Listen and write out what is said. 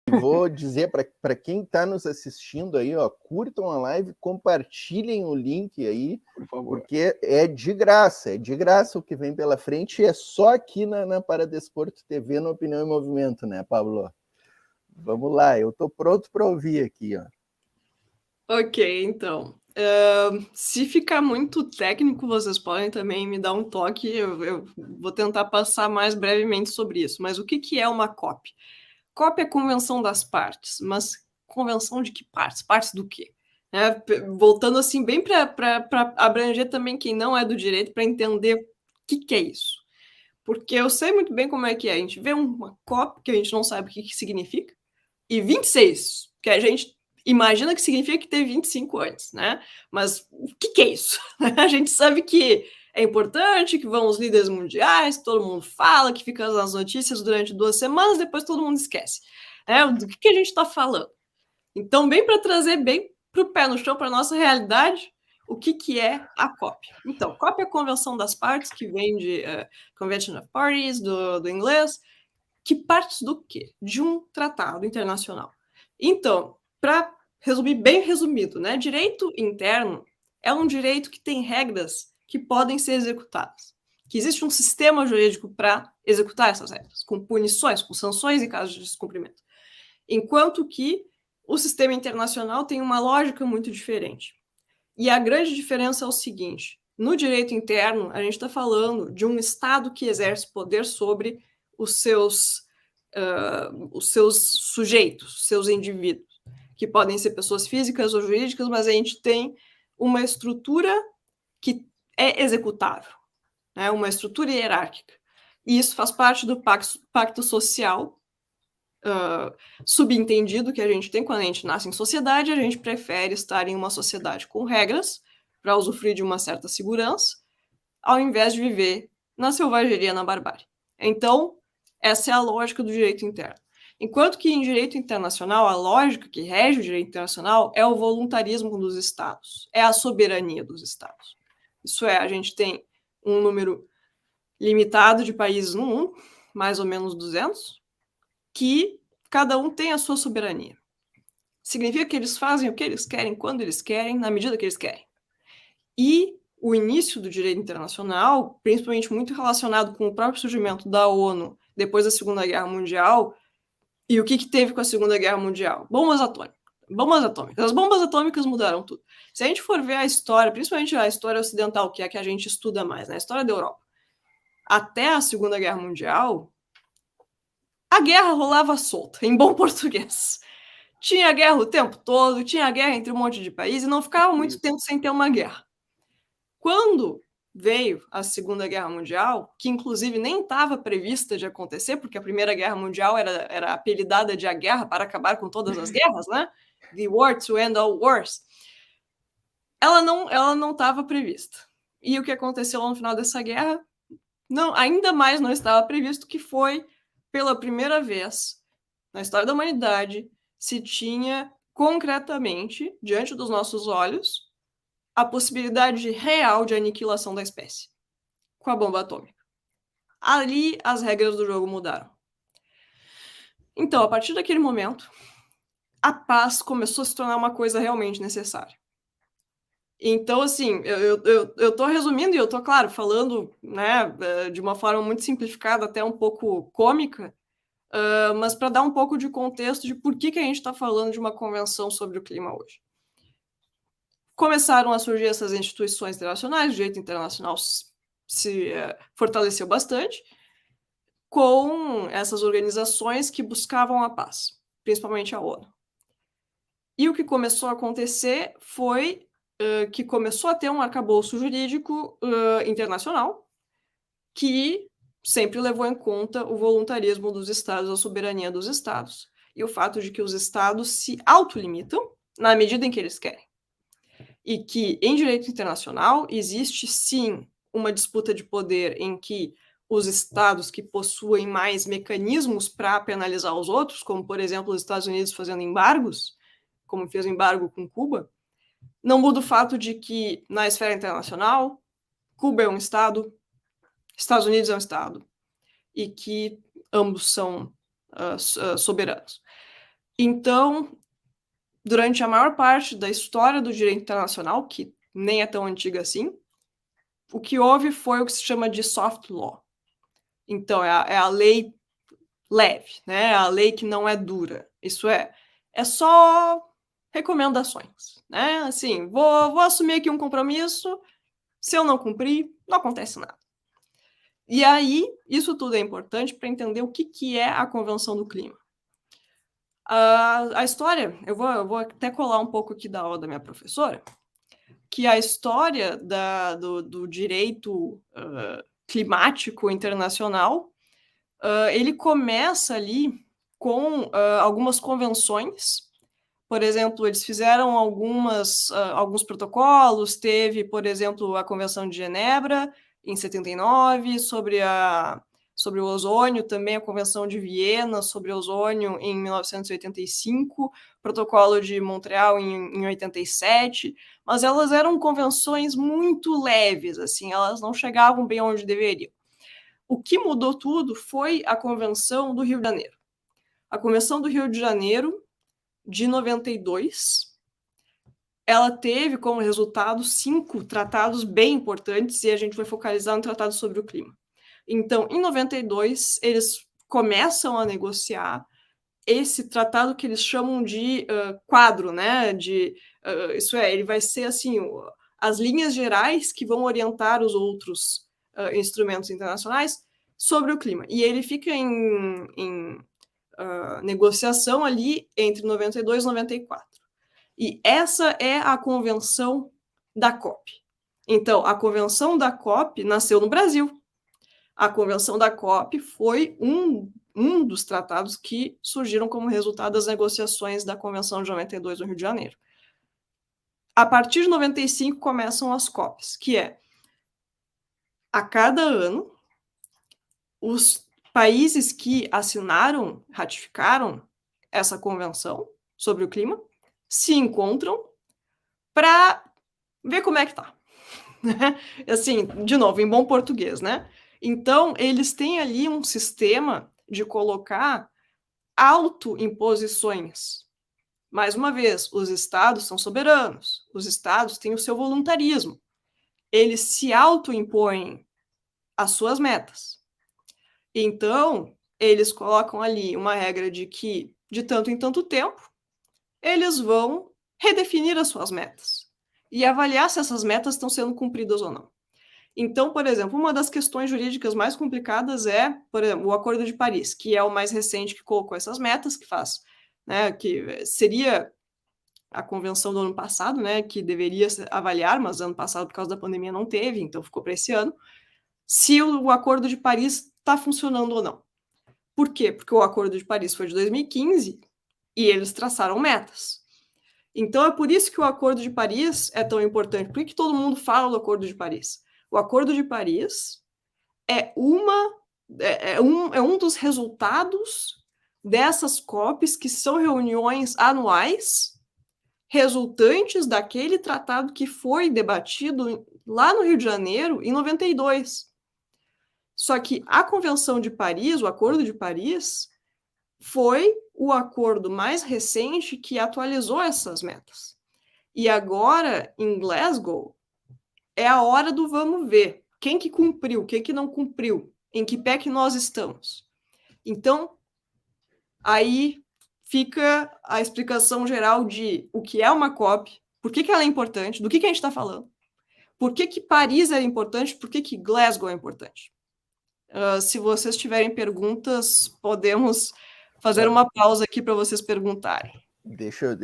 vou dizer para quem está nos assistindo aí, ó, curtam a live, compartilhem o link aí, por favor, porque é de graça o que vem pela frente, e é só aqui na Paradesporto TV, no Opinião e Movimento, né, Pablo? Vamos lá, eu estou pronto para ouvir aqui, ó. Ok, então. Se ficar muito técnico, vocês podem também me dar um toque, eu vou tentar passar mais brevemente sobre isso. Mas o que é uma COP? COP é Convenção das Partes, mas convenção de que partes? Partes do quê? Voltando assim bem para abranger também quem não é do direito, para entender o que é isso. Porque eu sei muito bem como é que é. A gente vê uma COP que a gente não sabe o que significa, e 26, que a gente imagina que significa que teve 25 antes, né? Mas o que é isso? A gente sabe que é importante, que vão os líderes mundiais, que todo mundo fala, que fica nas notícias durante 2 semanas, depois todo mundo esquece. Do que a gente está falando? Então, bem para trazer bem para o pé no chão, para a nossa realidade, o que é a COP? Então, COP é a Convenção das Partes, que vem de Convention of Parties, do inglês. Que partes do quê? De um tratado internacional. Então, para resumir bem resumido, né? Direito interno é um direito que tem regras que podem ser executadas. Que existe um sistema jurídico para executar essas regras, com punições, com sanções em caso de descumprimento. Enquanto que o sistema internacional tem uma lógica muito diferente. E a grande diferença é o seguinte: no direito interno, a gente está falando de um Estado que exerce poder sobre os seus sujeitos, seus indivíduos, que podem ser pessoas físicas ou jurídicas, mas a gente tem uma estrutura que é executável, né? Uma estrutura hierárquica. E isso faz parte do pacto social subentendido que a gente tem quando a gente nasce em sociedade. A gente prefere estar em uma sociedade com regras para usufruir de uma certa segurança, ao invés de viver na selvageria, na barbárie. Então, essa é a lógica do direito interno. Enquanto que em direito internacional, a lógica que rege o direito internacional é o voluntarismo dos Estados, é a soberania dos Estados. Isso é, a gente tem um número limitado de países no mundo, mais ou menos 200, que cada um tem a sua soberania. Significa que eles fazem o que eles querem, quando eles querem, na medida que eles querem. E o início do direito internacional, principalmente muito relacionado com o próprio surgimento da ONU depois da Segunda Guerra Mundial, e o que teve com a Segunda Guerra Mundial? Bombas atômicas. As bombas atômicas mudaram tudo. Se a gente for ver a história, principalmente a história ocidental, que é a que a gente estuda mais, né? A história da Europa, até a Segunda Guerra Mundial, a guerra rolava solta, em bom português. Tinha guerra o tempo todo, tinha guerra entre um monte de países, e não ficava muito tempo sem ter uma guerra. Quando veio a Segunda Guerra Mundial, que inclusive nem estava prevista de acontecer, porque a Primeira Guerra Mundial era apelidada de a guerra para acabar com todas as guerras, né? The War to End All Wars. Ela não estava prevista. E o que aconteceu no final dessa guerra, ainda mais não estava previsto, que foi, pela primeira vez na história da humanidade, se tinha concretamente, diante dos nossos olhos, a possibilidade real de aniquilação da espécie com a bomba atômica. Ali as regras do jogo mudaram. Então, a partir daquele momento, a paz começou a se tornar uma coisa realmente necessária. Então, assim, eu tô resumindo e eu tô, claro, falando, né, de uma forma muito simplificada, até um pouco cômica, mas para dar um pouco de contexto de por que a gente está falando de uma convenção sobre o clima hoje. Começaram a surgir essas instituições internacionais, o direito internacional se fortaleceu bastante, com essas organizações que buscavam a paz, principalmente a ONU. E o que começou a acontecer foi que começou a ter um arcabouço jurídico internacional que sempre levou em conta o voluntarismo dos Estados, a soberania dos Estados, e o fato de que os Estados se autolimitam na medida em que eles querem. E que, em direito internacional, existe, sim, uma disputa de poder em que os Estados que possuem mais mecanismos para penalizar os outros, como, por exemplo, os Estados Unidos fazendo embargos, como fez o embargo com Cuba, não muda o fato de que, na esfera internacional, Cuba é um Estado, Estados Unidos é um Estado, e que ambos são soberanos. Então, durante a maior parte da história do direito internacional, que nem é tão antiga assim, o que houve foi o que se chama de soft law. Então, é a lei leve, né? A lei que não é dura. Isso é só recomendações, né? Assim, vou assumir aqui um compromisso, se eu não cumprir, não acontece nada. E aí, isso tudo é importante para entender o que é a Convenção do Clima. A história, eu vou até colar um pouco aqui da aula da minha professora, que a história do direito climático internacional, ele começa ali com algumas convenções. Por exemplo, eles fizeram alguns protocolos, teve, por exemplo, a Convenção de Genebra, em 79, sobre o ozônio, também a Convenção de Viena sobre ozônio em 1985, Protocolo de Montreal em 87, mas elas eram convenções muito leves, assim, elas não chegavam bem onde deveriam. O que mudou tudo foi a Convenção do Rio de Janeiro. A Convenção do Rio de Janeiro, de 92, ela teve como resultado 5 tratados bem importantes, e a gente vai focalizar no tratado sobre o clima. Então, em 92, eles começam a negociar esse tratado que eles chamam de quadro, né? Isso é, ele vai ser assim, as linhas gerais que vão orientar os outros instrumentos internacionais sobre o clima. E ele fica em negociação ali entre 92 e 94. E essa é a convenção da COP. Então, a convenção da COP nasceu no Brasil. A convenção da COP foi um dos tratados que surgiram como resultado das negociações da Convenção de 92 no Rio de Janeiro. A partir de 95 começam as COPs, que é, a cada ano, os países que assinaram, ratificaram essa convenção sobre o clima, se encontram para ver como é que tá. Assim, de novo, em bom português, né? Então, eles têm ali um sistema de colocar autoimposições. Mais uma vez, os estados são soberanos, os estados têm o seu voluntarismo. Eles se autoimpõem as suas metas. Então, eles colocam ali uma regra de que, de tanto em tanto tempo, eles vão redefinir as suas metas e avaliar se essas metas estão sendo cumpridas ou não. Então, por exemplo, uma das questões jurídicas mais complicadas é, por exemplo, o Acordo de Paris, que é o mais recente que colocou essas metas, que faz, né, que seria a convenção do ano passado, né, que deveria avaliar, mas ano passado, por causa da pandemia, não teve, então ficou para esse ano, se o Acordo de Paris está funcionando ou não. Por quê? Porque o Acordo de Paris foi de 2015 e eles traçaram metas. Então, é por isso que o Acordo de Paris é tão importante. Por que todo mundo fala do Acordo de Paris? O Acordo de Paris é um dos resultados dessas COPs, que são reuniões anuais resultantes daquele tratado que foi debatido lá no Rio de Janeiro em 92. Só que a Convenção de Paris, o Acordo de Paris, foi o acordo mais recente que atualizou essas metas. E agora, em Glasgow, é a hora do vamos ver. Quem que cumpriu, quem que não cumpriu, em que pé que nós estamos. Então, aí fica a explicação geral de o que é uma COP, por que ela é importante, do que a gente está falando, por que Paris é importante, por que Glasgow é importante. Se vocês tiverem perguntas, podemos fazer uma pausa aqui para vocês perguntarem. Deixa